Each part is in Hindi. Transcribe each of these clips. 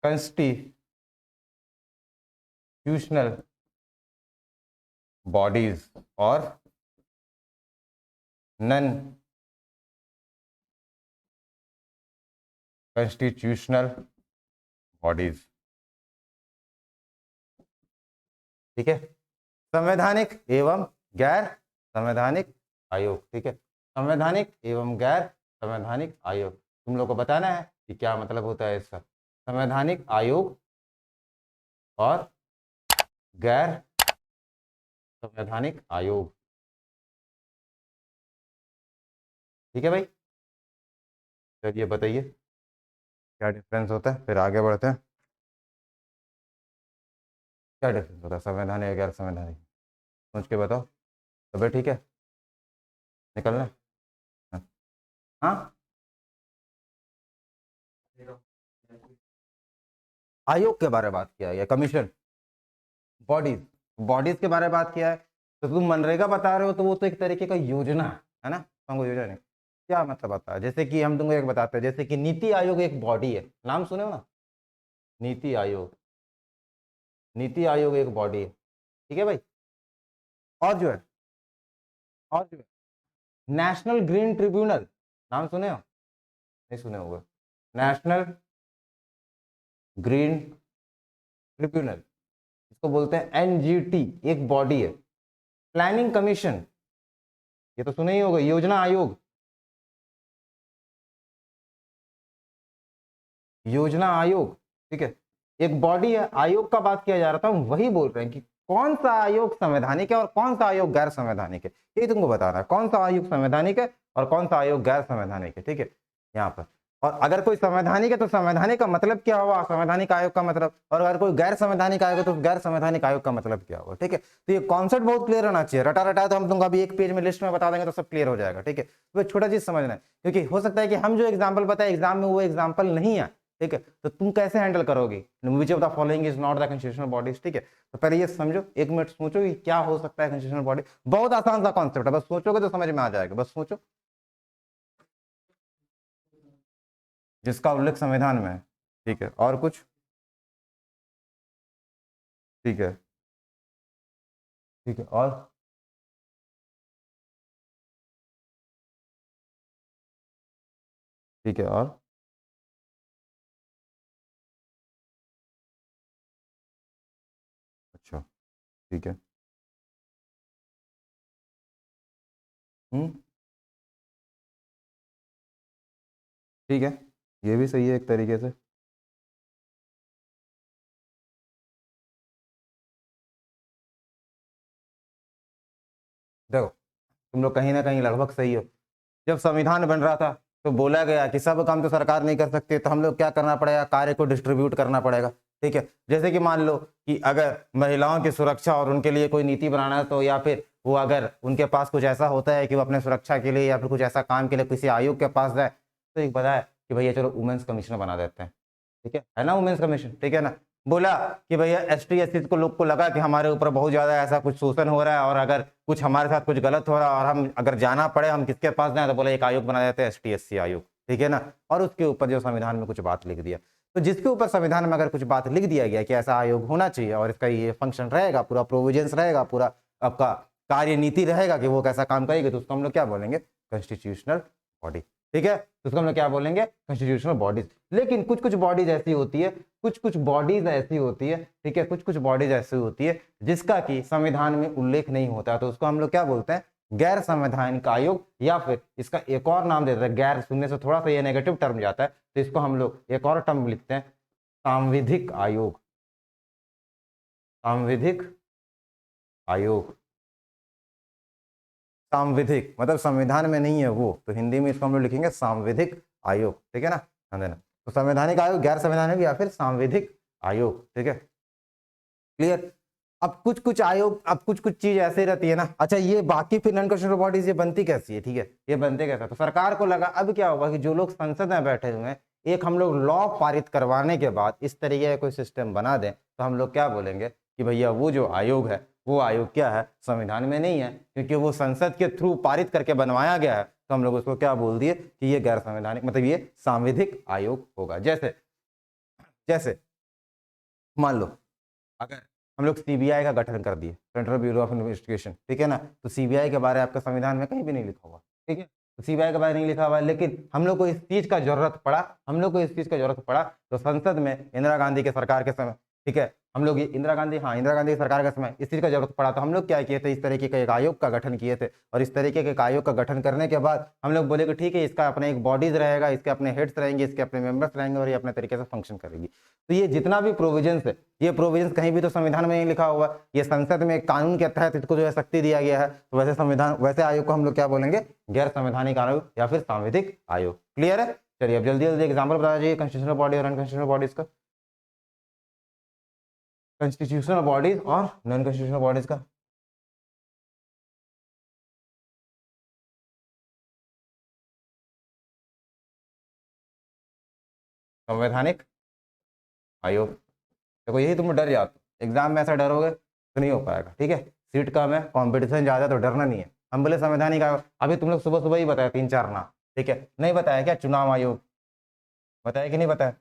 constitutional bodies और नन constitutional bodies। ठीक है, संवैधानिक एवं गैर संवैधानिक आयोग। ठीक है, संवैधानिक एवं गैर संवैधानिक आयोग, तुम लोग को बताना है कि क्या मतलब होता है इसका। संवैधानिक आयोग और गैर संवैधानिक आयोग। ठीक है भाई, चलिए बताइए क्या डिफरेंस होता है, फिर आगे बढ़ते हैं। क्या डिफरेंस होता है संवैधानिक या गैर संवैधानिक, सोच के बताओ। तबियत ठीक है, निकलना है? हाँ, आयोग के बारे में बात किया है, कमीशन, बॉडीज, बॉडीज के बारे में बात किया है। तो तुम मनरेगा बता रहे हो, तो वो तो एक तरीके का योजना है ना, तुमको योजना नहीं क्या मतलब आता है। जैसे कि हम तुमको एक बताते हैं, जैसे कि नीति आयोग एक बॉडी है, नाम सुने हो ना, नीति आयोग, नीति आयोग एक बॉडी है। ठीक है भाई, और जो है, और जो है नेशनल ग्रीन ट्रिब्यूनल, नाम सुने हो, नहीं सुने होगा, नेशनल ग्रीन ट्रिब्यूनल, इसको बोलते हैं एनजीटी, एक बॉडी है। प्लानिंग कमीशन, ये तो सुने ही होगा, योजना आयोग, योजना आयोग। ठीक है, एक बॉडी है, आयोग का बात किया जा रहा था, हम वही बोल रहे हैं कि कौन सा आयोग संवैधानिक है और कौन सा आयोग गैर संवैधानिक है, ये तुमको बताना है, कौन सा आयोग संवैधानिक है और कौन सा आयोग गैर संवैधानिक है। ठीक है, यहाँ पर, और अगर कोई संवैधानिक है तो संवैधानिक का मतलब क्या हुआ, संवैधानिक आयोग का मतलब, और अगर कोई गैर संवैधानिक आयोग है तो गैर संवैधानिक आयोग का मतलब क्या हुआ। ठीक है, तो ये कॉन्सेप्ट बहुत क्लियर होना चाहिए, रटा रटा तो हम तुमको अभी एक पेज में लिस्ट में बता देंगे तो सब क्लियर हो जाएगा। ठीक है, तो छोटा चीज समझना है, क्योंकि हो सकता है कि हम जो एग्जाम्पल बताए एग्जाम में वो एग्जाम्पल नहीं है। ठीक है, तो तुम कैसे हैंडल करोगे, which of the following is not the constitutional bodies. ठीक है, तो पहले ये समझो, एक मिनट सोचो कि क्या हो सकता है कंस्टिट्यूशनल बॉडी, बहुत आसान सा कॉन्सेप्ट है, बस सोचोगे तो समझ में आ जाएगा, बस सोचो। जिसका उल्लेख संविधान में है। ठीक है, और कुछ? ठीक है, ठीक है, और? ठीक है, और? अच्छा, ठीक है। हम्म, ठीक है, ये भी सही है एक तरीके से। देखो, तुम लोग कहीं ना कहीं लगभग सही हो। जब संविधान बन रहा था तो बोला गया कि सब काम तो सरकार नहीं कर सकती, तो हम लोग क्या करना पड़ेगा, कार्य को डिस्ट्रीब्यूट करना पड़ेगा। ठीक है, जैसे कि मान लो कि अगर महिलाओं की सुरक्षा और उनके लिए कोई नीति बनाना है, तो या फिर वो अगर उनके पास कुछ ऐसा होता है कि वो अपने सुरक्षा के लिए या फिर कुछ ऐसा काम के लिए किसी आयोग के पास जाए, तो एक बताया कि भैया चलो वुमेन्स कमीशन बना देते हैं। ठीक है ना, वुमेन्स कमीशन, ठीक है ना। बोला कि भैया एसटी एससी को लोग को लगा कि हमारे ऊपर बहुत ज्यादा ऐसा कुछ शोषण हो रहा है, और अगर कुछ हमारे साथ कुछ गलत हो रहा है और हम अगर जाना पड़े हम किसके पास जाए, तो बोले एक आयोग बना देते हैं, एसटी एससी आयोग। ठीक है ना, और उसके ऊपर जो संविधान में कुछ बात लिख दिया, तो जिसके ऊपर संविधान में अगर कुछ बात लिख दिया गया कि ऐसा आयोग होना चाहिए और इसका ये फंक्शन रहेगा, पूरा प्रोविजंस रहेगा, पूरा आपका कार्य नीति रहेगा कि वो कैसा काम करेगी, तो उसको हम लोग क्या बोलेंगे, कॉन्स्टिट्यूशनल बॉडी। ठीक है, तो उसको हम लोग क्या बोलेंगे, कॉन्स्टिट्यूशनल बॉडीज। लेकिन कुछ कुछ बॉडीज ऐसी होती है, कुछ कुछ बॉडीज ऐसी होती है, ठीक है, कुछ कुछ बॉडीज ऐसी होती है जिसका कि संविधान में उल्लेख नहीं होता, तो उसको हम लोग क्या बोलते हैं, गैर संवैधानिक आयोग, या फिर इसका एक और नाम देते हैं, गैर सुनने से थोड़ा सा ये नेगेटिव टर्म जाता है, तो इसको हम लोग एक और टर्म लिखते हैं, सांविधिक आयोग, सांविधिक आयोग। सांविधिक मतलब संविधान में नहीं है वो, तो हिंदी में इसको हम लोग लिखेंगे सांविधिक आयोग। ठीक है ना, ध्यान देना, तो संवैधानिक आयोग, गैर संवैधानिक या फिर सांविधिक आयोग। ठीक है, क्लियर। अब कुछ कुछ आयोग, अब कुछ कुछ चीज ऐसे रहती है ना, अच्छा ये बाकी फिर नॉन कॉन्स्टिट्यूशनल बॉडीज ये बनती कैसी है, ठीक है, ये बनते कैसा, तो सरकार को लगा अब क्या होगा कि जो लोग संसद में बैठे हुए हैं, एक हम लोग लॉ पारित करवाने के बाद इस तरीके का कोई सिस्टम बना दें, तो हम लोग क्या बोलेंगे कि भैया वो जो आयोग है, वो आयोग क्या है, संविधान में नहीं है, क्योंकि वो संसद के थ्रू पारित करके बनवाया गया है, तो हम लोग उसको क्या बोल दिए कि ये गैर संवैधानिक, मतलब ये सांविधिक आयोग होगा। जैसे जैसे मान लो अगर हम लोग सीबीआई का गठन कर दिए, सेंट्रल ब्यूरो ऑफ इन्वेस्टिगेशन, ठीक है ना, तो सीबीआई के बारे में आपका संविधान में कहीं भी नहीं लिखा हुआ, ठीक है, तो सीबीआई के बारे में नहीं लिखा हुआ है, लेकिन हम लोग को इस चीज का जरूरत पड़ा, हम लोग को इस चीज का जरूरत पड़ा तो संसद में इंदिरा गांधी के सरकार के समय, ठीक है, हम लोग ये इंदिरा गांधी, हाँ इंदिरा गांधी की सरकार के समय इस चीज का जरूरत पड़ा तो हम लोग क्या किए थे, इस तरीके का एक आयोग का गठन किए थे, और इस तरीके के एक आयोग का गठन करने के बाद हम लोग बोले कि ठीक है इसका अपने एक बॉडीज रहेगा, इसके अपने हेड्स रहेंगे, इसके अपने मेंबर्स रहेंगे और ये अपने तरीके से फंक्शन करेगी। तो ये जितना भी प्रोविजंस है, ये प्रोविजंस कहीं भी तो संविधान में नहीं लिखा हुआ, ये संसद में एक कानून के तहत इसको जो है शक्ति दिया गया है, तो वैसे संविधान, वैसे आयोग को हम लोग क्या बोलेंगे, गैर संवैधानिक आयोग या फिर सांविधिक आयोग। क्लियर है? चलिए अब जल्दी जल्दी एग्जाम्पल बता दीजिए कॉन्स्टिट्यूशनल बॉडी और अनकॉन्स्टिट्यूशनल बॉडीज का, कॉन्स्टिट्यूशनल बॉडीज और नॉन कॉन्स्टिट्यूशनल बॉडीज का। संवैधानिक आयोग, देखो यही तुम डर जाते हो, एग्जाम में ऐसा डरोगे तो नहीं हो पाएगा, ठीक है, सीट कम है, कंपटीशन ज्यादा है, तो डरना नहीं है। हम बोले संवैधानिक आयोग, अभी तुम लोग सुबह सुबह ही बताया 3-4 नाम, ठीक है, नहीं बताया क्या चुनाव आयोग, बताया कि नहीं बताया,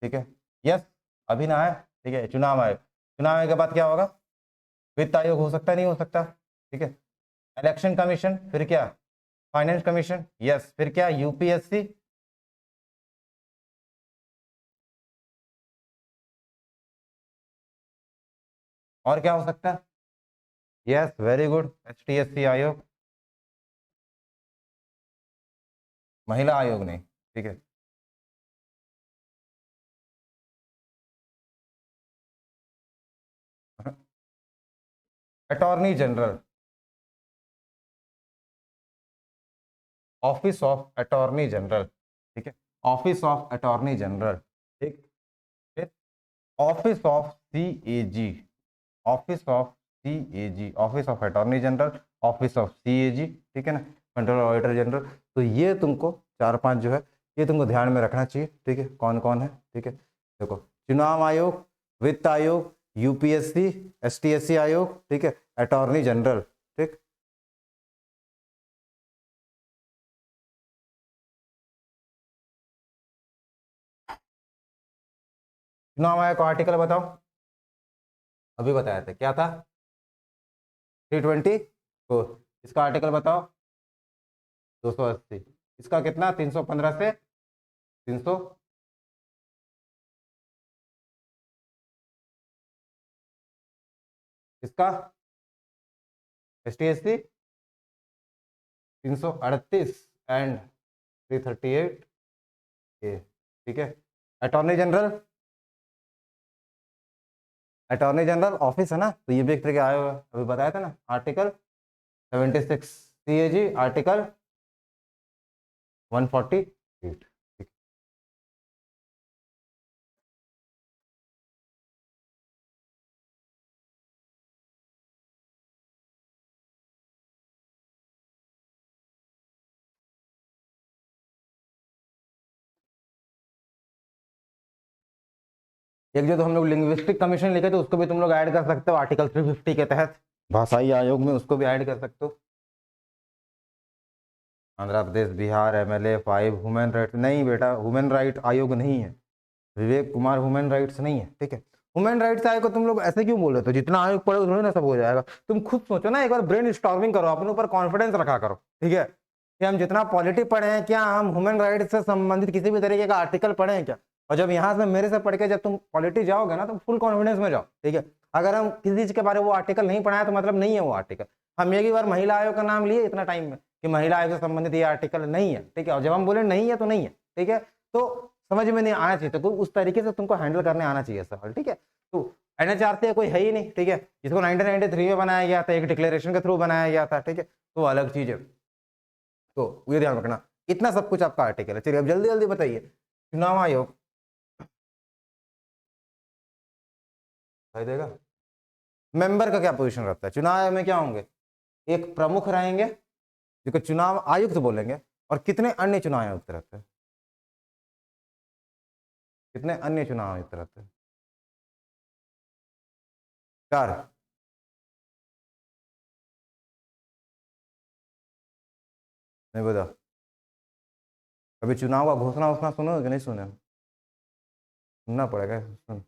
ठीक है, यस, अभी ना है, ठीक है, चुनाव आयोग, चुनाव आयोग के बाद क्या होगा, वित्त आयोग हो सकता है, नहीं हो सकता, ठीक है, इलेक्शन कमीशन, फिर क्या, फाइनेंस कमीशन, यस, फिर क्या, यूपीएससी, और क्या हो सकता है, यस वेरी गुड, एचटीएससी आयोग, महिला आयोग नहीं, ठीक है, attorney general, office of attorney general, ठीक है, ऑफिस ऑफ अटॉर्नी जनरल, ठीक, फिर office of CAG, office of CAG, office of attorney general, office of CAG, ठीक है ना, कंट्रोलर ऑडिटर जनरल। तो ये तुमको 4-5 जो है ये तुमको ध्यान में रखना चाहिए, ठीक है, कौन कौन है, ठीक है, देखो चुनाव आयोग, वित्त आयोग, यूपीएससी, एसटीएससी आयोग, ठीक है, अटॉर्नी जनरल, ठीक, चुनाव आयोग का आर्टिकल बताओ, अभी बताया था क्या था, 320, तो इसका आर्टिकल बताओ, 280, इसका कितना, 315 से 300, इसका एसटीएससी 338 एंड 338 ए, ठीक है, attorney general, attorney general office है ना, तो ये भी एक तरह के आए हुए हैं। अभी बताया था ना आर्टिकल 76 सीएजी, आर्टिकल 148, एक जो तो हम लोग लिंग्विस्टिक कमीशन लिखे थे उसको भी तुम लोग ऐड कर सकते हो आर्टिकल 350 के तहत, भाषाई आयोग में उसको भी ऐड कर सकते हो। Andhra Pradesh, Bihar, MLA 5, human right, नहीं बेटा ह्यूमन राइट आयोग नहीं है, विवेक कुमार ह्यूमन राइट्स नहीं है, ठीक है, ह्यूमन राइट्स आयोग को तुम लोग ऐसे क्यों बोल रहे हो, जितना आयोग पढ़ोगे थोड़ी ना सब हो जाएगा, तुम खुद सोचो ना, एक बार ब्रेन स्टॉर्मिंग करो, अपने ऊपर कॉन्फिडेंस रखा करो, ठीक है, कि हम जितना पॉलिटी पढ़े हैं, क्या हम ह्यूमन राइट्स से संबंधित किसी भी तरीके का आर्टिकल पढ़े हैं क्या, और जब यहाँ से मेरे से पढ़ के जब तुम पॉलिटी जाओगे ना तो फुल कॉन्फिडेंस में जाओ, ठीक है, अगर हम किसी चीज के बारे में वो आर्टिकल नहीं पढ़ाए तो मतलब नहीं है वो आर्टिकल, हम एक ही बार महिला आयोग का नाम लिए इतना टाइम में कि महिला आयोग से संबंधित ये आर्टिकल नहीं है, ठीक है, और जब हम बोले नहीं है तो नहीं है, ठीक है, तो समझ में नहीं आना चाहिए, तो उस तरीके से तुमको हैंडल करने आना चाहिए सवाल, ठीक है, तो एनएचआरसी कोई है ही नहीं, ठीक है, जिसको 1993 में बनाया गया था, एक डिक्लेरेशन के थ्रू बनाया गया था, ठीक है, तो अलग चीज है, तो ये ध्यान रखना, इतना सब कुछ आपका आर्टिकल है। चलिए अब जल्दी जल्दी बताइए, चुनाव आयोग भाई देगा, मेंबर का क्या पोजीशन रहता है चुनाव आयोग में, क्या होंगे, एक प्रमुख रहेंगे जिसको चुनाव आयुक्त बोलेंगे, और कितने अन्य चुनाव आयुक्त रहते हैं, कितने अन्य चुनाव आयुक्त रहते हैं, 4, नहीं बता, कभी चुनाव का घोषणा वोषणा सुनो कि नहीं सुने, सुनना पड़ेगा, सुन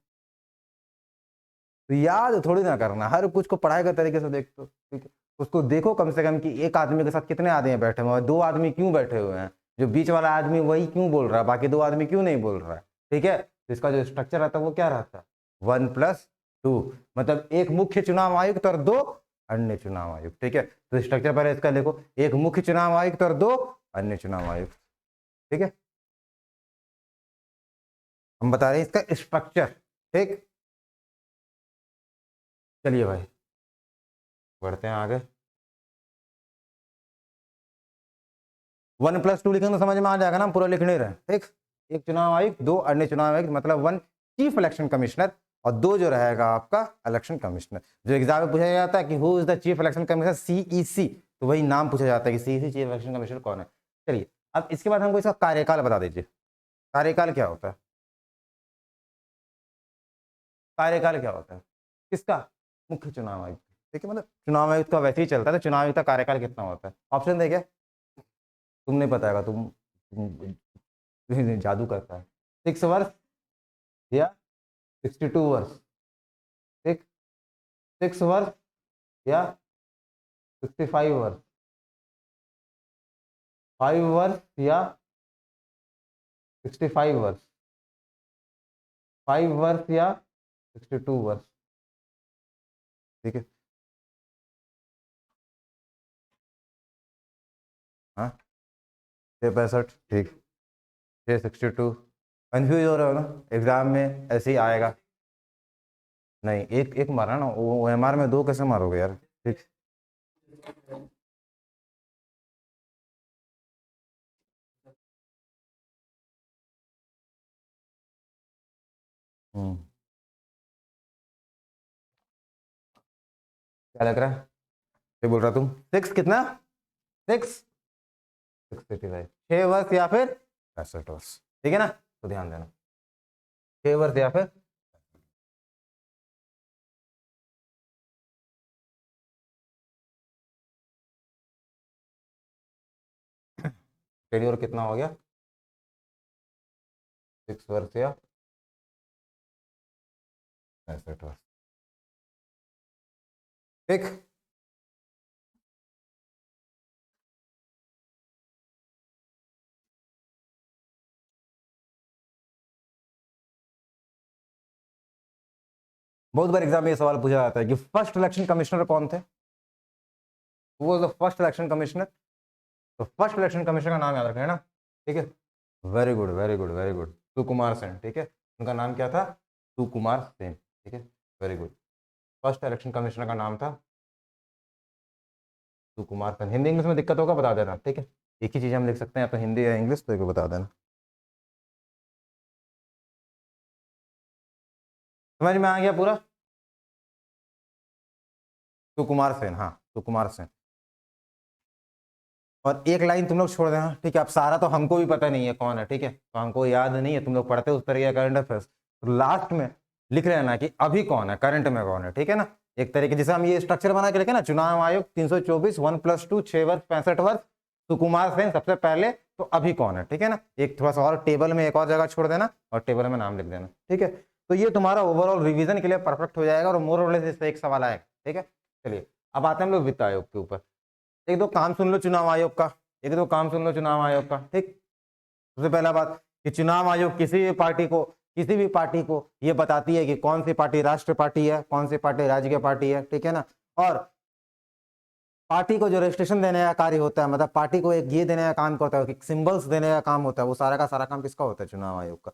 तो याद थोड़ी ना करना, हर कुछ को पढ़ाई के तरीके से देख तो, ठीक है, उसको देखो कम से कम कि एक आदमी के साथ कितने आदमी बैठे हुए हैं, 2 आदमी क्यों बैठे हुए हैं, जो बीच वाला आदमी वही क्यों बोल रहा है, बाकी 2 आदमी क्यों नहीं बोल रहा है, ठीक है। तो इसका जो स्ट्रक्चर रहता है वो क्या रहता है, 1+2, मतलब एक मुख्य चुनाव आयुक्त और 2 अन्य चुनाव आयुक्त, ठीक है। तो स्ट्रक्चर पर इसका देखो, एक मुख्य चुनाव आयुक्त और 2 अन्य चुनाव आयुक्त, ठीक है। हम बता रहे हैं इसका स्ट्रक्चर, ठीक। चलिए भाई बढ़ते हैं आगे। 1+2 लिखेंगे तो समझ में आ जाएगा ना, हम पूरा लिख नहीं रहे, ठीक। एक चुनाव आयुक्त, 2 अन्य चुनाव आयुक्त, मतलब 1 चीफ इलेक्शन कमिश्नर और 2 जो रहेगा आपका इलेक्शन कमिश्नर। जो एग्जाम में पूछा जाता है कि who is the chief election commissioner, CEC, तो वही नाम पूछा जाता है कि सीईसी चीफ इलेक्शन कमिश्नर कौन है। चलिए अब इसके बाद हमको इसका कार्यकाल बता दीजिए, कार्यकाल क्या होता है, कार्यकाल क्या होता है किसका, मुख्य चुनाव आयुक्त, ठीक है। मतलब चुनाव आयुक्त का वैसे ही चलता है, तो चुनाव आयुक्त का कार्यकाल कितना होता है, ऑप्शन देखे, तुम नहीं बताएगा, तुम जादू करता है, 6 वर्ष या 62 वर्ष, ठीक, 6 वर्ष या 65 वर्ष, 5 वर्ष या 65 वर्ष, 5 वर्ष या 62 वर्ष, ठीक है। हाँ 665, ठीक, 662, कंफ्यूज हो रहे हो ना, एग्जाम में ऐसे ही आएगा, नहीं एक एक मारा ना, वो एमआर में 2 कैसे मारोगे यार, ठीक। क्या लग रहा है, क्या बोल रहा तुम, 6 कितना, 6 685, 6 वर्ष या फिर 65 वर्ष, ठीक है ना, तो ध्यान देना 6 वर्ष या फिर, टेन्योर कितना हो गया, 6 वर्ष या 65 वर्ष, ठीक। बहुत बार एग्जाम में ये सवाल पूछा जाता है कि फर्स्ट इलेक्शन कमिश्नर कौन थे, वो द फर्स्ट इलेक्शन कमिश्नर, तो फर्स्ट इलेक्शन कमिश्नर का नाम याद रखना है ना, ठीक है। Very good very good very good, Sukumar Sen, ठीक है, उनका नाम क्या था, सुकुमार सेन, ठीक है, very good. First election commissioner का नाम था सुकुमार सेन। हिंदी इंग्लिश में दिक्कत होगा बता देना, ठीक है, एक ही चीज़ हम लिख सकते हैं, या तो हिंदी या इंग्लिश, तो एक बता देना, समझ में आ गया पूरा, सुकुमार सेन, हाँ सुकुमार सेन। और एक लाइन तुम लोग छोड़ देना, ठीक है, अब सारा तो हमको भी पता नहीं है कौन है, ठीक है, तो हमको याद नहीं है, तुम लोग पढ़ते उस तरीके करंट अफेयर्स, तो लास्ट में लिख लेना कि अभी कौन है, करंट में कौन है, ठीक है ना। एक तरीके जैसे हम ये स्ट्रक्चर बना के लिखे ना, चुनाव आयोग 324, 1+2, 6 वर्ष 65 वर्ष, सुकुमार सेन सबसे पहले, तो अभी कौन है, ठीक है ना। एक थोड़ा सा और टेबल में एक और जगह छोड़ देना और टेबल में नाम लिख देना, ठीक है। तो ये तुम्हारा ओवरऑल रिवीजन के लिए परफेक्ट हो जाएगा, और मोर और लेस इससे एक सवाल आएगा, ठीक है। चलिए अब आते हैं हम लोग वित्त आयोग के ऊपर। एक दो काम सुन लो चुनाव आयोग का, एक दो काम सुन लो चुनाव आयोग का, ठीक। सबसे पहला बात कि चुनाव आयोग किसी भी पार्टी को ये बताती है कि कौन सी पार्टी राष्ट्र पार्टी है, कौन सी पार्टी राजकीय पार्टी है, ठीक है ना। और पार्टी को जो रजिस्ट्रेशन देने का कार्य होता है, मतलब पार्टी को एक ये देने का काम होता है, सिंबल्स देने का काम होता है, वो सारा का सारा काम किसका होता है, चुनाव आयोग का।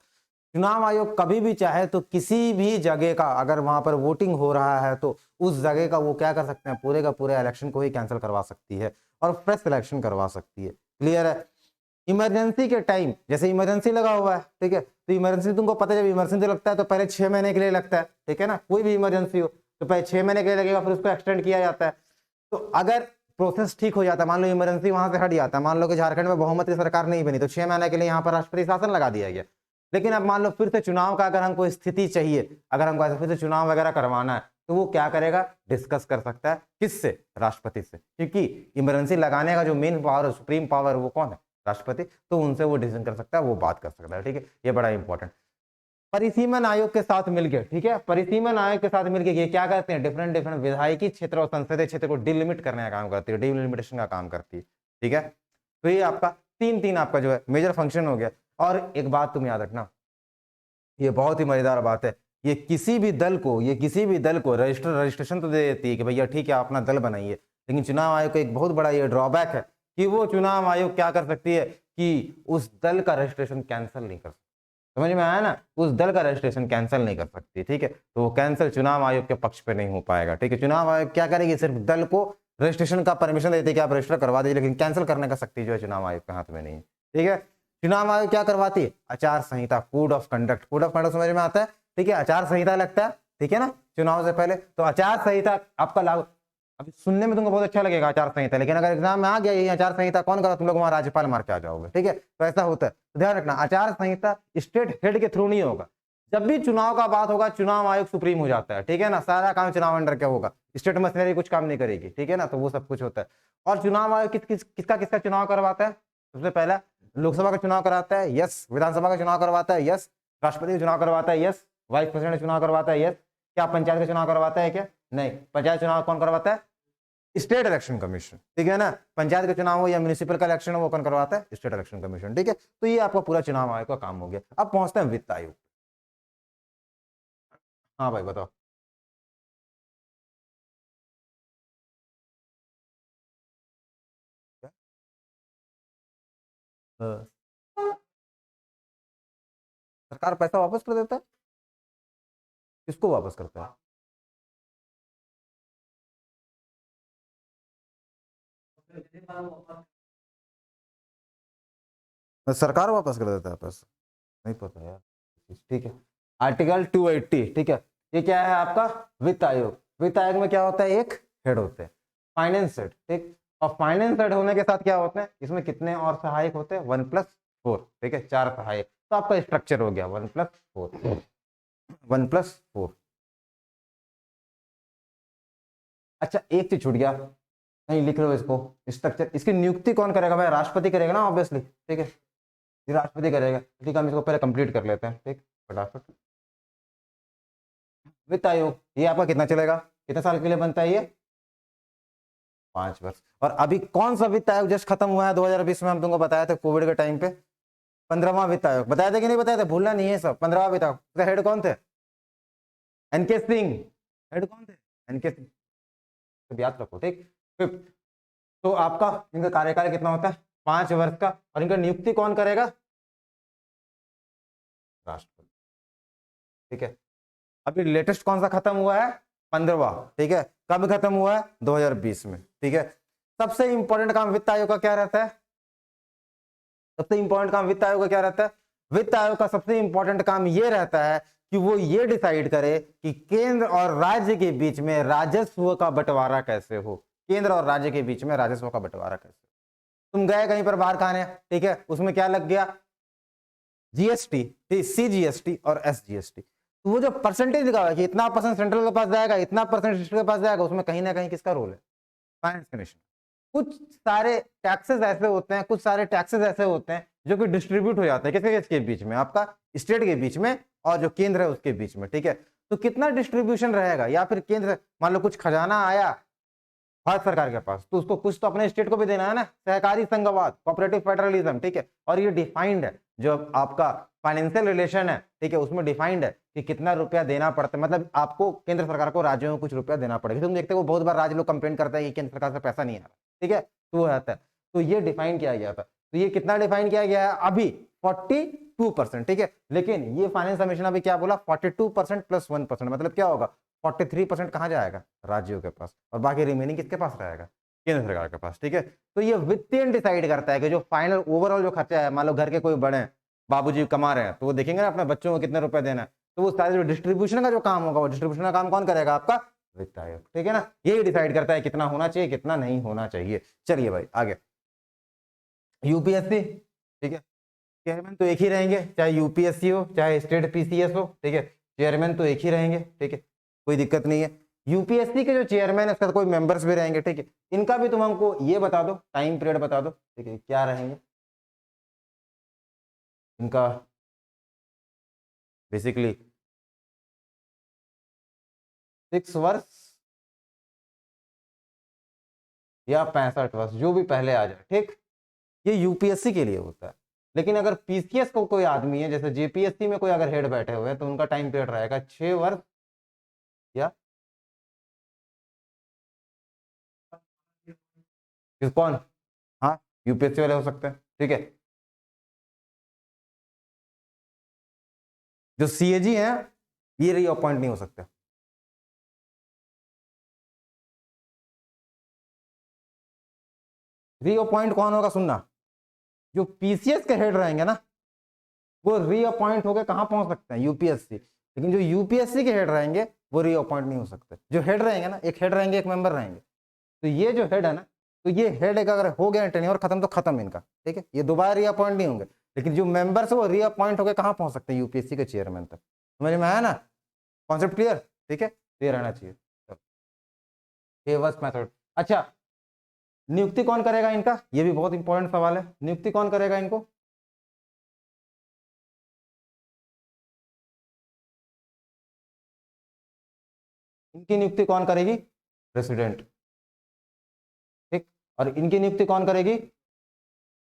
चुनाव आयोग कभी भी चाहे तो किसी भी जगह का, अगर वहां पर वोटिंग हो रहा है तो उस जगह का वो क्या कर सकते हैं, पूरे का पूरे इलेक्शन को ही कैंसिल करवा सकती है और फ्रेश इलेक्शन करवा सकती है, क्लियर है। इमरजेंसी के टाइम, जैसे इमरजेंसी लगा हुआ है, ठीक है, तो इमरजेंसी तुमको पता है, जब इमरजेंसी लगता है तो पहले 6 महीने के लिए लगता है, ठीक है ना, कोई भी इमरजेंसी हो तो पहले 6 महीने के लिए लगेगा, फिर उसको एक्सटेंड किया जाता है। तो अगर प्रोसेस ठीक हो जाता है, मान लो इमरजेंसी वहां से हट जाता है, मान लो कि झारखंड में बहुमत की सरकार नहीं बनी, तो 6 महीने के लिए यहाँ पर राष्ट्रपति शासन लगा दिया गया। लेकिन अब मान लो फिर से चुनाव का अगर हमको स्थिति चाहिए, अगर हमको ऐसे फिर से चुनाव वगैरह करवाना है, तो वो क्या करेगा, डिस्कस कर सकता है, किससे, राष्ट्रपति से, क्योंकि इमरजेंसी लगाने का जो मेन पावर, सुप्रीम पावर, वो कौन है, राष्ट्रपति, तो उनसे वो डिसीजन कर सकता है, वो बात कर सकता है, ठीक है, ये बड़ा इंपॉर्टेंट। परिसीमन आयोग के साथ मिलकर, ठीक है, परिसीमन आयोग के साथ मिलकर ये क्या करते हैं, डिफरेंट डिफरेंट विधायकी क्षेत्र और संसदीय क्षेत्र को डिलिमिट करने का काम करती है, डिलिमिटेशन का काम करती है, ठीक है। तो ये आपका तीन आपका जो है मेजर फंक्शन हो गया। और एक बात तुम याद रखना, ये बहुत ही मजेदार बात है, ये किसी भी दल को रजिस्ट्रेशन तो दे देती है कि भैया ठीक है अपना दल बनाइए, लेकिन चुनाव आयोग का एक बहुत बड़ा ये ड्रॉबैक है कि वो चुनाव आयोग क्या कर सकती है कि उस दल का रजिस्ट्रेशन कैंसिल नहीं कर सकती। समझ में आया ना, उस दल का रजिस्ट्रेशन कैंसिल नहीं कर सकती, ठीक है। तो वो कैंसिल चुनाव आयोग के पक्ष पे नहीं हो पाएगा, ठीक है। चुनाव आयोग क्या करेगी, सिर्फ दल को रजिस्ट्रेशन का परमिशन देती है कि आप रजिस्टर करवा दीजिए, लेकिन कैंसिल करने का शक्ति जो है चुनाव आयोग के हाथ में नहीं है, ठीक है। चुनाव आयोग क्या करवाती है, आचार संहिता, code of conduct, code of conduct समझ में आता है, ठीक है। आचार संहिता लगता है, ठीक है ना, चुनाव से पहले, तो आचार संहिता आपका लागू, अभी सुनने में तुमको बहुत अच्छा लगेगा आचार संहिता, लेकिन अगर एग्जाम में आ गया ये आचार संहिता कौन करा, तुम लोग वहां राज्यपाल मार के आ जाओगे, ठीक है। तो ऐसा होता है, तो ध्यान रखना आचार संहिता स्टेट हेड के थ्रू नहीं होगा। जब भी चुनाव का बात होगा चुनाव आयोग सुप्रीम हो जाता है, ठीक है ना, सारा काम चुनाव अंडर क्या होगा, स्टेट मशीनरी कुछ काम नहीं करेगी, ठीक है ना, तो वो सब कुछ होता है। और चुनाव आयोग किसका चुनाव करवाता है, सबसे पहला लोकसभा का चुनाव कराता है, यस। विधानसभा का चुनाव करवाता है, यस। राष्ट्रपति का चुनाव करवाता है, यस। वाइस प्रेसिडेंट का चुनाव करवाता है, यस। क्या पंचायत का चुनाव करवाता है क्या, नहीं। पंचायत चुनाव कौन करवाता है, स्टेट इलेक्शन कमीशन, ठीक है ना। पंचायत का चुनाव हो या म्युनिसिपल का इलेक्शन हो वो कौन करवाता है, स्टेट इलेक्शन कमीशन, ठीक है। तो ये आपका पूरा चुनाव आयोग का काम हो गया। अब पहुंचते हैं वित्त आयोग। हाँ भाई बताओ। हाँ। सरकार पैसा वापस कर देता है, किसको वापस करता है, सरकार वापस कर देता है पैसा, नहीं पता यार, ठीक है। आर्टिकल 280, ठीक है। ये क्या है आपका वित्त आयोग। वित्त आयोग में क्या होता है, एक हेड होते हैं, फाइनेंस हेड, ठीक। और फाइनेंस हेड होने के साथ क्या होते हैं, इसमें कितने और सहायक होते हैं, 1+4, ठीक है, 4 सहायक। तो आपका स्ट्रक्चर हो गया 1+4, 1+4। अच्छा एक चीज छूट गया, नहीं लिख लो इसको, स्ट्रक्चर। इसकी नियुक्ति कौन करेगा भाई, राष्ट्रपति करेगा ना ऑब्वियसली, ठीक है, ये राष्ट्रपति करेगा, ठीक है। हम इसको पहले कंप्लीट कर लेते हैं, ठीक, फटाफट। वित्त आयोग ये आपका कितना चलेगा, कितने साल के लिए बनता है ये, 5 वर्ष। और अभी कौन सा वित्त आयोग जस्ट खत्म हुआ है 2020 में, हम तुमको बताया था कोविड के टाइम पे, 15वां वित्त आयोग, बताया था कि नहीं बताया था, भूलना नहीं है सब। 15वां वित्त आयोग, हेड कौन थे, एनके सिंह, हेड कौन थे, एनके सिंह, तो याद रखो, ठीक। फिफ्थ, तो आपका इनका कार्यकाल कितना होता है, 5 वर्ष का। और इनका नियुक्ति कौन करेगा, राष्ट्रपति, ठीक है। अभी लेटेस्ट कौन सा खत्म हुआ है, 15वां, ठीक है। कब खत्म हुआ है, 2020 में, ठीक है। सबसे इंपॉर्टेंट काम वित्त आयोग का क्या रहता है, सबसे इंपॉर्टेंट काम वित्त आयोग का क्या रहता है, वित्त आयोग का सबसे इंपॉर्टेंट काम यह रहता है कि वो ये डिसाइड करे कि केंद्र और राज्य के बीच में राजस्व का बंटवारा कैसे हो, केंद्र और राज्य के बीच में राजस्व का बंटवारा कैसे। तुम गए कहीं पर बाहर खाने, ठीक है, उसमें क्या लग गया, जीएसटी, सीजीएसटी और एसजीएसटी। तो वो जो परसेंटेज लिखा हुआ है कि इतना परसेंट सेंट्रल के पास जाएगा, इतना परसेंट स्टेट के पास जाएगा, उसमें कहीं ना कहीं किसका रोल है, फाइनेंस कमीशन। कुछ सारे टैक्सेस ऐसे होते हैं, कुछ सारे टैक्सेस ऐसे होते हैं जो कि डिस्ट्रीब्यूट हो जाते हैं किसके किसके बीच में, आपका स्टेट के बीच में और जो केंद्र है उसके बीच में, ठीक है। तो कितना डिस्ट्रीब्यूशन रहेगा, या फिर केंद्र मान लो कुछ खजाना आया भारत सरकार के पास, तो उसको कुछ तो अपने स्टेट को भी देना है ना, सहकारी संघवाद, कोऑपरेटिव फेडरलिज्म, ठीक है। और ये डिफाइंड है, जो आपका फाइनेंशियल रिलेशन है, ठीक है, उसमें डिफाइंड है कि कितना रुपया देना पड़ता है, मतलब आपको केंद्र सरकार को राज्यों को कुछ रुपया देना पड़ेगा। तुम देखते हो बहुत बार राज्य लोग कंप्लेन करते हैं कि केंद्र सरकार से पैसा नहीं आ रहा, ठीक है, तो वो आता है। तो ये डिफाइन किया गया था, तो ये कितना डिफाइन किया गया है अभी 42%, ठीक है। लेकिन ये फाइनेंस कमीशन अभी क्या बोला, 42% + 1%, मतलब क्या होगा, 43% कहाँ जाएगा, राज्यों के पास, और बाकी रिमेनिंग किसके पास रहेगा, केंद्र सरकार के पास, ठीक है। तो ये वित्तीय डिसाइड करता है कि जो फाइनल ओवरऑल जो खर्चा है, मान लो घर के कोई बड़े बाबूजी कमा रहे हैं, तो वो देखेंगे ना अपने बच्चों को कितने रुपए देना है, तो वो सारे जो डिस्ट्रीब्यूशन का जो काम होगा, वो डिस्ट्रीब्यूशन का काम कौन करेगा, आपका वित्त आयोग, ठीक है ना। यही डिसाइड करता है कितना होना चाहिए कितना नहीं होना चाहिए। चलिए भाई आगे, यूपीएससी, ठीक है, चेयरमैन तो एक ही रहेंगे, चाहे यूपीएससी हो चाहे स्टेट पीसीएस हो, ठीक है, चेयरमैन तो एक ही रहेंगे, ठीक है, कोई दिक्कत नहीं है। यूपीएससी के जो चेयरमैन है उसका कोई मेंबर्स भी रहेंगे, ठीक है। इनका भी तुम हमको ये बता दो, टाइम पीरियड बता दो, ठीक है, क्या रहेंगे इनका, बेसिकली 6 वर्ष या 65 वर्ष, जो भी पहले आ जाए, ठीक। ये यूपीएससी के लिए होता है। लेकिन अगर पीसीएस को कोई आदमी है, जैसे जेपीएससी में कोई अगर हेड बैठे हुए हैं, तो उनका टाइम पीरियड रहेगा 6 वर्ष या कौन, हाँ यूपीएससी वाले हो सकते हैं, ठीक है। जो सीएजी हैं ये री अपॉइंट नहीं हो सकते। री अपॉइंट कौन होगा, सुनना, जो पीसीएस के हेड रहेंगे ना, वो री अपॉइंट होकर कहां पहुंच सकते हैं, यूपीएससी। लेकिन जो यूपीएससी के हेड रहेंगे वो री अपॉइंट नहीं हो सकते। जो हेड रहेंगे ना, एक हेड रहेंगे, एक मेंबर रहेंगे, तो ये जो हेड है ना, तो ये हेड एक अगर हो गया टेन्योर खत्म तो खत्म इनका, ठीक है, ये दोबारा री अपॉइंट नहीं होंगे। लेकिन जो मेंबर्स है वो री अपॉइंट होकर कहां पहुंच सकते हैं, यूपीएससी के चेयरमैन तक। समझ में आया ना, कॉन्सेप्ट क्लियर, ठीक है, क्लियर रहना चाहिए। फेवर्स मेथड, अच्छा नियुक्ति कौन करेगा इनका, ये भी बहुत इंपॉर्टेंट सवाल है, नियुक्ति कौन करेगा इनको, इनकी नियुक्ति कौन करेगी, प्रेसिडेंट, ठीक। और इनकी नियुक्ति कौन करेगी,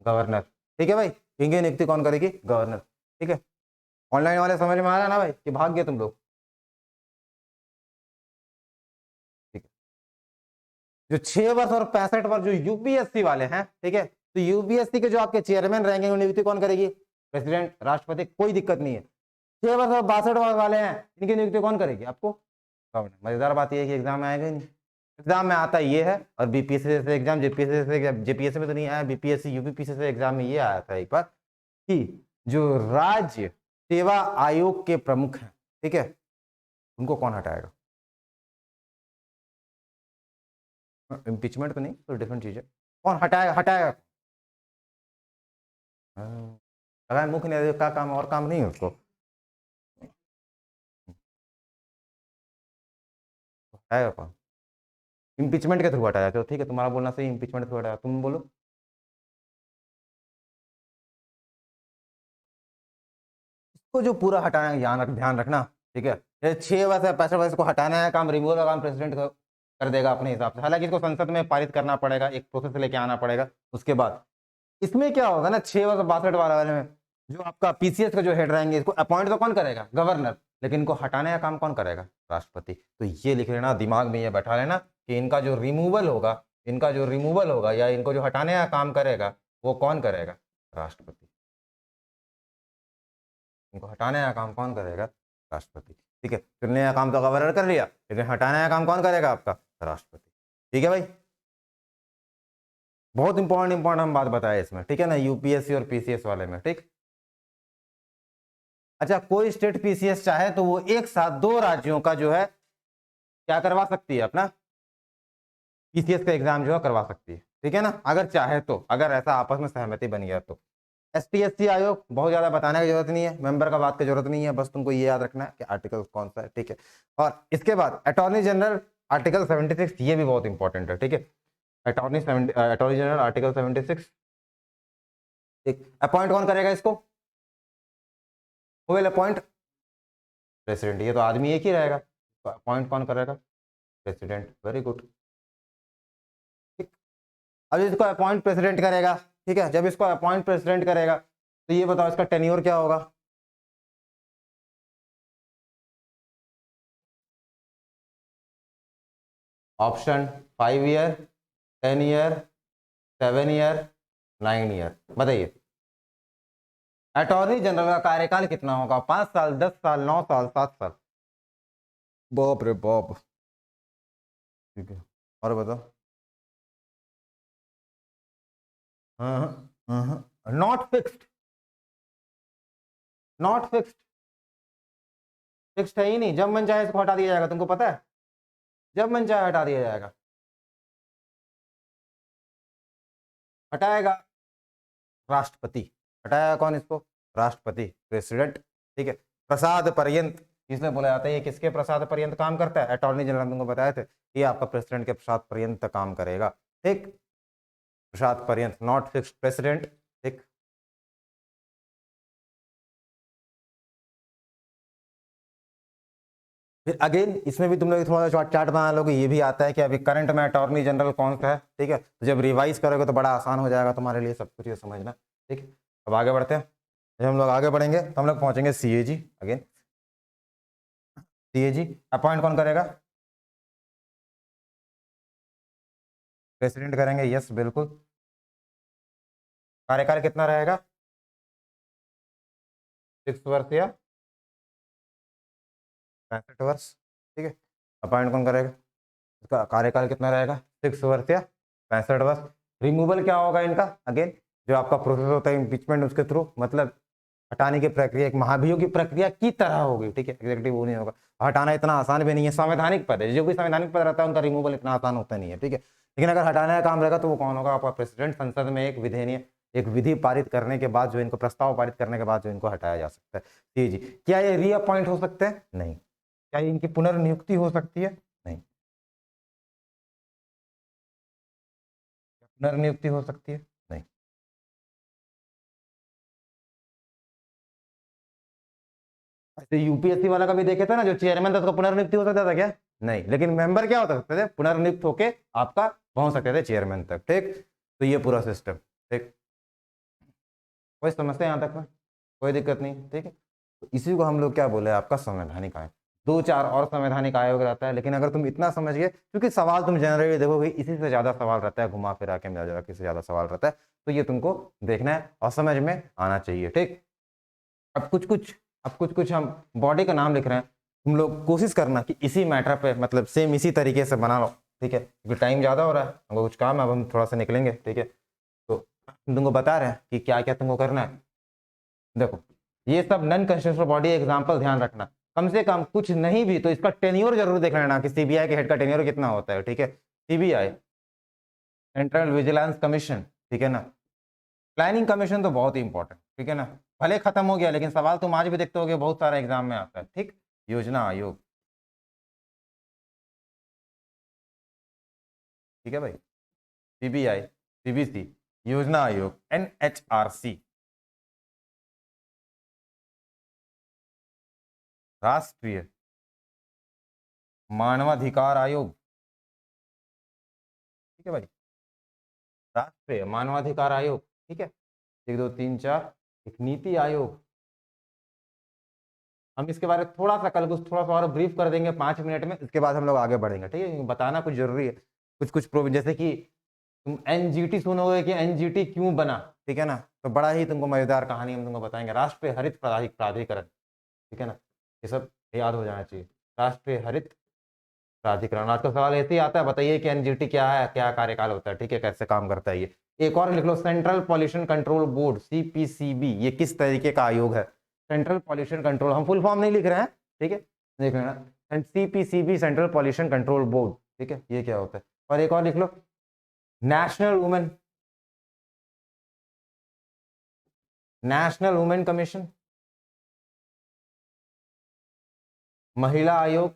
गवर्नर, ठीक है भाई, इनकी नियुक्ति कौन करेगी, गवर्नर, ठीक है। ऑनलाइन वाले समझ में आ रहा है ना भाई, कि भाग गए तुम लोग, ठीक है। जो 6 वर्ष और 65 वर्ष जो यूपीएससी वाले हैं, ठीक है, तो यूपीएससी के जो आपके चेयरमैन रहेंगे उनकी नियुक्ति कौन करेगी, प्रेसिडेंट, राष्ट्रपति, कोई दिक्कत नहीं है। 6 वर्ष और 62 वर्ष वाले हैं, इनकी नियुक्ति कौन करेगी, आपको गवर्नर। मजेदार बात यह है कि एग्जाम में आएगा ही नहीं, एग्जाम में आता ये है, और बीपीएससी से एग्जाम, जेपीएससी में तो नहीं आया, बीपीएससी यूपीपीसी से एग्जाम में ये आया था एक बार, कि जो राज्य सेवा आयोग के प्रमुख हैं, ठीक है, उनको कौन हटाएगा। इम्पीचमेंट तो नहीं, तो डिफरेंट चीज है, कौन हटाएगा, हटाएगा, अगर मुख्य न्यायाधीश का काम, और काम नहीं है उसको, हटाएगा कौन, इम्पीचमेंट के थ्रू हटाया, चलो ठीक है, तुम्हारा बोलना सही, इम्पीचमेंट के थ्रू हटाया, तुम बोलो। इसको जो पूरा हटाना है, ध्यान रखना, ठीक है, ये 6 वर्ष या 65 वर्ष को हटाना है काम, रिमूवल का काम प्रेसिडेंट कर देगा अपने हिसाब से। हालांकि इसको संसद में पारित करना पड़ेगा, एक प्रोसेस लेके आना पड़ेगा, उसके बाद इसमें क्या होगा ना, 6 वर्ष 62 वाले में जो आपका पीसीएस का जो हेड रहेंगे, इसको अपॉइंट तो कौन करेगा, गवर्नर, लेकिन इनको हटाने का काम कौन करेगा, राष्ट्रपति। तो ये लिख लेना, दिमाग में ये बैठा लेना कि इनका जो रिमूवल होगा, या इनको जो हटाने का काम करेगा वो कौन करेगा, राष्ट्रपति। इनको हटाने का काम कौन करेगा, राष्ट्रपति, ठीक है। चुनने का काम तो गवर्नर कर लिया, लेकिन हटाने का काम कौन करेगा, आपका राष्ट्रपति, ठीक है भाई। बहुत इंपॉर्टेंट हम बात बताए इसमें, ठीक है ना, यूपीएससी और पीसीएस वाले में, ठीक। अच्छा, कोई स्टेट पीसीएस चाहे तो वो एक साथ 2 राज्यों का जो है क्या करवा सकती है, अपना पीसीएस का एग्जाम जो है करवा सकती है, ठीक है ना, अगर चाहे तो, अगर ऐसा आपस में सहमति बन गया तो। एसटीएससी आयोग बहुत ज्यादा बताने की जरूरत नहीं है, मेंबर का बात की जरूरत नहीं है, बस तुमको ये याद रखना है कि आर्टिकल कौन सा है, ठीक है। और इसके बाद अटॉर्नी जनरल आर्टिकल 76, ये भी बहुत इंपॉर्टेंट है, ठीक है। अटॉर्नी जनरल आर्टिकल 76, ठीक। अपॉइंट कौन करेगा इसको, विल अपॉइंट प्रेसिडेंट, ये तो आदमी एक ही रहेगा, तो अपॉइंट कौन करेगा, प्रेसिडेंट, वेरी गुड, ठीक। अब इसको अपॉइंट प्रेसिडेंट करेगा, ठीक है, जब इसको अपॉइंट प्रेसिडेंट करेगा तो ये बताओ इसका टेन्योर क्या होगा, option 5 year, 10 year, 7 year, 9 year, बताइए। अटॉर्नी जनरल का कार्यकाल कितना होगा, 5 साल, 10 साल, 9 साल, 7 साल, बाप रे बाप, ठीक है। और बताओ, not fixed, not fixed, fixed है ही नहीं, जब मन चाहे इसको हटा दिया जाएगा, तुमको पता है, जब मन चाहे हटा दिया जाएगा, हटाएगा राष्ट्रपति, हटाएगा कौन इसको, राष्ट्रपति, प्रेसिडेंट, ठीक है। प्रसाद पर्यंत इसमें बोला जाता है, ये किसके प्रसाद पर्यंत काम करता है, अटॉर्नी जनरल, तुमको बताए थे, ये आपका प्रेसिडेंट के प्रसाद पर्यंत काम करेगा, ठीक, प्रसाद पर्यंत, नॉट फिक्स्ड प्रेसिडेंट, ठीक। फिर अगेन इसमें भी तुम लोग थोड़ा सा चार्ट बना लोगे, ये भी आता है कि अभी करंट में अटॉर्नी जनरल कौन सा है, ठीक है। तो जब रिवाइज करोगे तो बड़ा आसान हो जाएगा तुम्हारे लिए सब कुछ ये समझना, ठीक है। अब आगे बढ़ते हैं। जब हम लोग आगे बढ़ेंगे तो हम लोग पहुंचेंगे CAG। अगेन CAG अपॉइंट कौन करेगा? प्रेसिडेंट करेंगे, यस बिल्कुल। कार्यकाल कितना रहेगा? 6 वर्ष या 65 वर्ष, ठीक है। अपॉइंट कौन करेगा? इसका कार्यकाल कितना रहेगा? 6 वर्ष या 65 वर्ष। रिमूवल क्या होगा इनका? अगेन जो आपका प्रोसेस होता है इम्पीचमेंट, उसके थ्रू मतलब हटाने की प्रक्रिया एक महाभियोग की प्रक्रिया की तरह होगी, ठीक है। एग्जीक्यूटिव वो नहीं होगा, हटाना इतना आसान भी नहीं है, संवैधानिक पद है, जो भी संवैधानिक पद रहता है उनका रिमूवल इतना आसान होता नहीं है, ठीक है। लेकिन अगर हटाने का काम रहेगा तो वो कौन होगा? आपका प्रेसिडेंट। संसद में एक विधि पारित करने के बाद जो इनको प्रस्ताव पारित करने के बाद जो इनको हटाया जा सकता है। जी। क्या ये रीअपॉइंट हो सकते हैं? नहीं। क्या इनकी पुनर्नियुक्ति हो सकती है? नहीं। पुनर्नियुक्ति हो सकती है? नहीं। ऐसे यूपीएससी वाला का भी देखे थे ना, जो चेयरमैन था उसका पुनर्नियुक्ति हो सकता था क्या? नहीं। लेकिन मेंबर क्या हो सकते थे? पुनर्नियुक्त होके आपका पहुंच सकते थे चेयरमैन तक, ठीक। तो ये पूरा सिस्टम, ठीक। कोई समस्या यहाँ तक में? कोई दिक्कत नहीं, ठीक है। तो इसी को हम लोग क्या बोले, आपका संवैधानिक आयोग। 2-4 और संवैधानिक आयोग रहता है, लेकिन अगर तुम इतना समझ गए, क्योंकि सवाल तुम जनरली देखोगे इसी से ज्यादा सवाल रहता है, घुमा फिरा के मिल जाएगा, किसी से ज्यादा सवाल रहता है, तो ये तुमको देखना है और समझ में आना चाहिए, ठीक। अब कुछ कुछ हम बॉडी का नाम लिख रहे हैं, तुम लोग कोशिश करना कि इसी मैटर पे मतलब सेम इसी तरीके से बना लो, ठीक है, क्योंकि टाइम ज़्यादा हो रहा है, हमको कुछ काम है, अब हम थोड़ा सा निकलेंगे, ठीक है। तो तुमको बता रहे हैं कि क्या क्या तुमको करना है। देखो ये सब नॉन कंस्टिट्यूशनल बॉडी एग्जाम्पल ध्यान रखना, कम से कम कुछ नहीं भी तो इसका टेन्योर जरूर देख लेना कि सीबीआई के हेड का टेन्योर कितना होता है, ठीक है। सीबीआई सेंट्रल विजिलेंस कमीशन, ठीक है ना। प्लानिंग कमीशन तो बहुत ही इंपॉर्टेंट, ठीक है ना। भले खत्म हो गया लेकिन सवाल तुम आज भी देखते होगे, बहुत सारा एग्जाम में आता है, ठीक। योजना आयोग, ठीक है भाई। सीबीआई, सीबीसी, योजना आयोग, एनएचआरसी, राष्ट्रीय मानवाधिकार आयोग, ठीक है भाई। राष्ट्रीय मानवाधिकार आयोग, ठीक है। 1 2 3 4, एक नीति आयोग। हम इसके बारे में थोड़ा सा कल कुछ थोड़ा सा और ब्रीफ कर देंगे 5 मिनट में, इसके बाद हम लोग आगे बढ़ेंगे, ठीक है। बताना कुछ जरूरी है, कुछ जैसे कि तुम एनजीटी सुनोगे कि एनजीटी क्यों बना, ठीक है ना। तो बड़ा ही तुमको मजेदार कहानी हम तुमको बताएंगे। राष्ट्रीय हरित प्राधिकरण, ठीक है ना, ये सब याद हो जाना चाहिए। राष्ट्रीय हरित प्राधिकरण, आज का सवाल ऐसे ही आता है, बताइए कि एनजीटी क्या है, क्या कार्यकाल होता है, ठीक है, कैसे काम करता है ये। एक और लिख लो, Central Pollution Control Board, CPCB, ये किस तरीके का आयोग है? सेंट्रल पॉल्यूशन कंट्रोल, हम फुल फॉर्म नहीं लिख रहे हैं, ठीक है, देख लेना, CPCB Central Pollution Control Board, ठीक है, ये क्या होता है। और एक और लिख लो, नेशनल वुमेन कमीशन, महिला आयोग,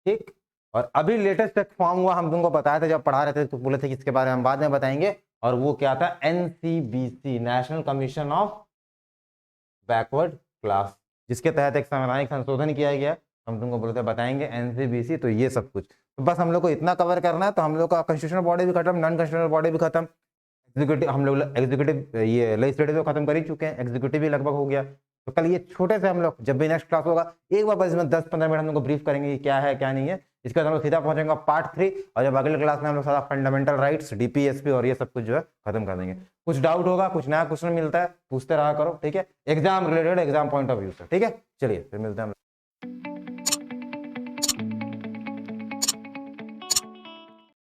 ठीक। और अभी लेटेस्ट एक फॉर्म हुआ, हम तुमको बताया था जब पढ़ा रहे थे, तो बोले थे कि इसके बारे में हम बाद में बताएंगे, और वो क्या था? NCBC, national commission of backward class, जिसके तहत एक संवैधानिक संशोधन किया गया। हम तुमको बोलते बताएंगे एनसीबीसी। तो ये सब कुछ तो बस हम लोग को इतना कवर करना है, तो हम लोग का कॉन्स्टिट्यूशनल बॉडी भी खत्म, नॉन कॉन्स्टिट्यूशनल बॉडी भी खत्म, एग्जीक्यूटिव हम लोग एग्जीक्यूटिव ये लेजिस्लेटिव तो खत्म कर ही चुके हैं, एग्जीक्यूटिव भी लगभग हो गया। तो कल ये छोटे से हम लोग जब भी नेक्स्ट क्लास होगा एक बार बस इसमें 10-15 मिनट हम लोग को ब्रीफ करेंगे कि क्या है क्या नहीं है। इसके बाद हम लोग सीधा पहुंचेंगे पार्ट 3, और जब अगले क्लास में हम लोग सारा फंडामेंटल राइट्स, डीपीएसपी और ये सब कुछ जो है खत्म कर देंगे। कुछ डाउट होगा, कुछ नया क्वेश्चन मिलता है, पूछते रहा करो, ठीक है, exam related, exam point of view से, ठीक है। चलिए फिर मिलते हैं।